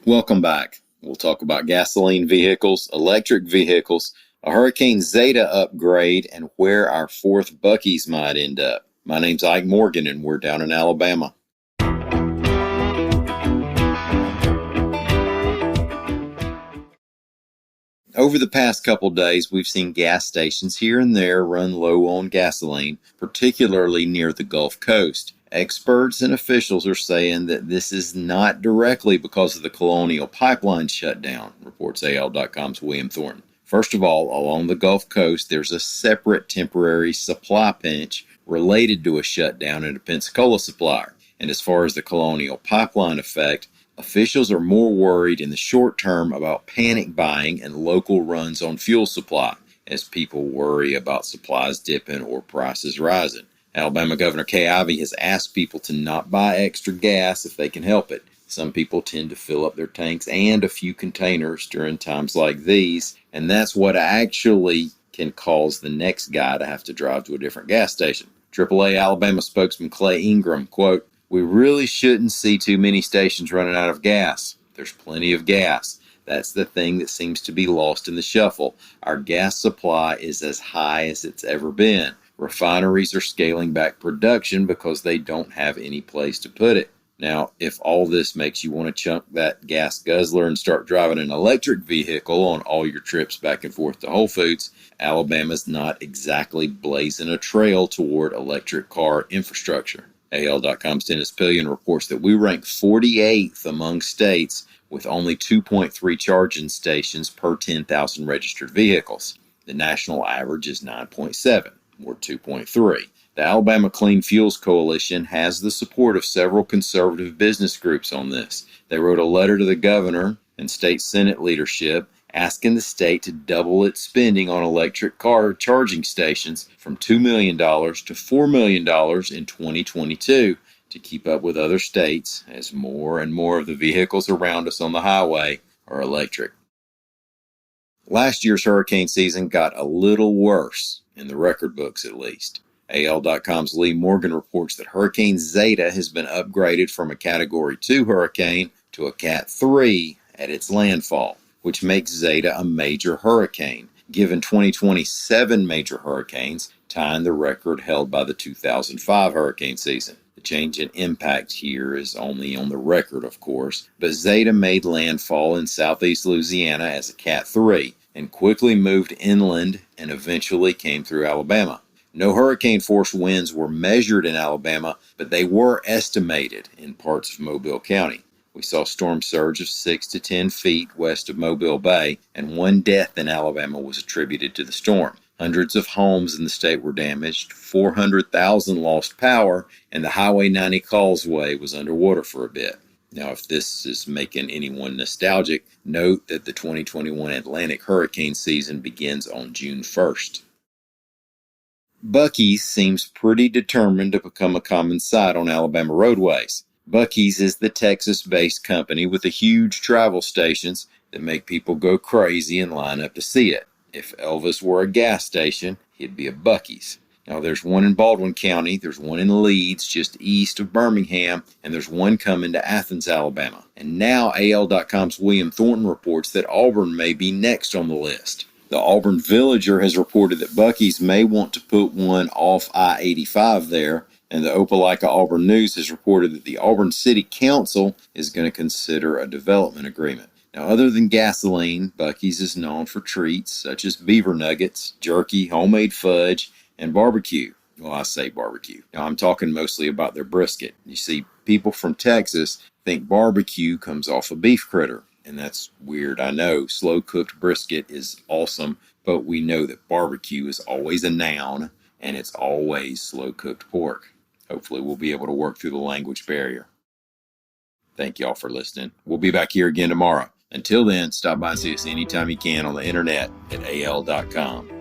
Welcome back. We'll talk about gasoline vehicles, electric vehicles, a Hurricane Zeta upgrade, and where our fourth Buc-ee's might end up. My name's Ike Morgan, and we're down in Alabama. Over the past couple days, we've seen gas stations here and there run low on gasoline, particularly near the Gulf Coast. Experts and officials are saying that this is not directly because of the Colonial Pipeline shutdown, reports AL.com's William Thornton. First of all, along the Gulf Coast, there's a separate temporary supply pinch related to a shutdown at a Pensacola supplier. And as far as the Colonial Pipeline effect, officials are more worried in the short term about panic buying and local runs on fuel supply as people worry about supplies dipping or prices rising. Alabama Governor Kay Ivey has asked people to not buy extra gas if they can help it. Some people tend to fill up their tanks and a few containers during times like these, and that's what actually can cause the next guy to have to drive to a different gas station. AAA Alabama spokesman Clay Ingram, quote, "We really shouldn't see too many stations running out of gas. There's plenty of gas. That's the thing that seems to be lost in the shuffle. Our gas supply is as high as it's ever been. Refineries are scaling back production because they don't have any place to put it." Now, if all this makes you want to chunk that gas guzzler and start driving an electric vehicle on all your trips back and forth to Whole Foods, Alabama's not exactly blazing a trail toward electric car infrastructure. AL.com's Dennis Pillion reports that we rank 48th among states with only 2.3 charging stations per 10,000 registered vehicles. The national average is 9.7, or 2.3. The Alabama Clean Fuels Coalition has the support of several conservative business groups on this. They wrote a letter to the governor and state Senate leadership asking the state to double its spending on electric car charging stations from $2 million to $4 million in 2022 to keep up with other states as more and more of the vehicles around us on the highway are electric. Last year's hurricane season got a little worse, in the record books at least. AL.com's Lee Morgan reports that Hurricane Zeta has been upgraded from a Category 2 hurricane to a Cat 3 at its landfall, which makes Zeta a major hurricane, given 2027 major hurricanes, tying the record held by the 2005 hurricane season. The change in impact here is only on the record, of course, but Zeta made landfall in southeast Louisiana as a Cat 3 and quickly moved inland and eventually came through Alabama. No hurricane force winds were measured in Alabama, but they were estimated in parts of Mobile County. We saw storm surge of 6 to 10 feet west of Mobile Bay, and one death in Alabama was attributed to the storm. Hundreds of homes in the state were damaged, 400,000 lost power, and the Highway 90 causeway was underwater for a bit. Now, if this is making anyone nostalgic, note that the 2021 Atlantic hurricane season begins on June 1st. Buc-ee's seems pretty determined to become a common sight on Alabama roadways. Buc-ee's is the Texas-based company with the huge travel stations that make people go crazy and line up to see it. If Elvis were a gas station, he'd be a Buc-ee's. Now, there's one in Baldwin County, there's one in Leeds, just east of Birmingham, and there's one coming to Athens, Alabama. And now AL.com's William Thornton reports that Auburn may be next on the list. The Auburn Villager has reported that Buc-ee's may want to put one off I-85 there, and the Opelika Auburn News has reported that the Auburn City Council is going to consider a development agreement. Now, other than gasoline, Buc-ee's is known for treats such as beaver nuggets, jerky, homemade fudge, and barbecue. Well, I say barbecue. Now, I'm talking mostly about their brisket. You see, people from Texas think barbecue comes off a beef critter. And that's weird, I know. Slow-cooked brisket is awesome, but we know that barbecue is always a noun, and it's always slow-cooked pork. Hopefully we'll be able to work through the language barrier. Thank y'all for listening. We'll be back here again tomorrow. Until then, stop by and see us anytime you can on the internet at al.com.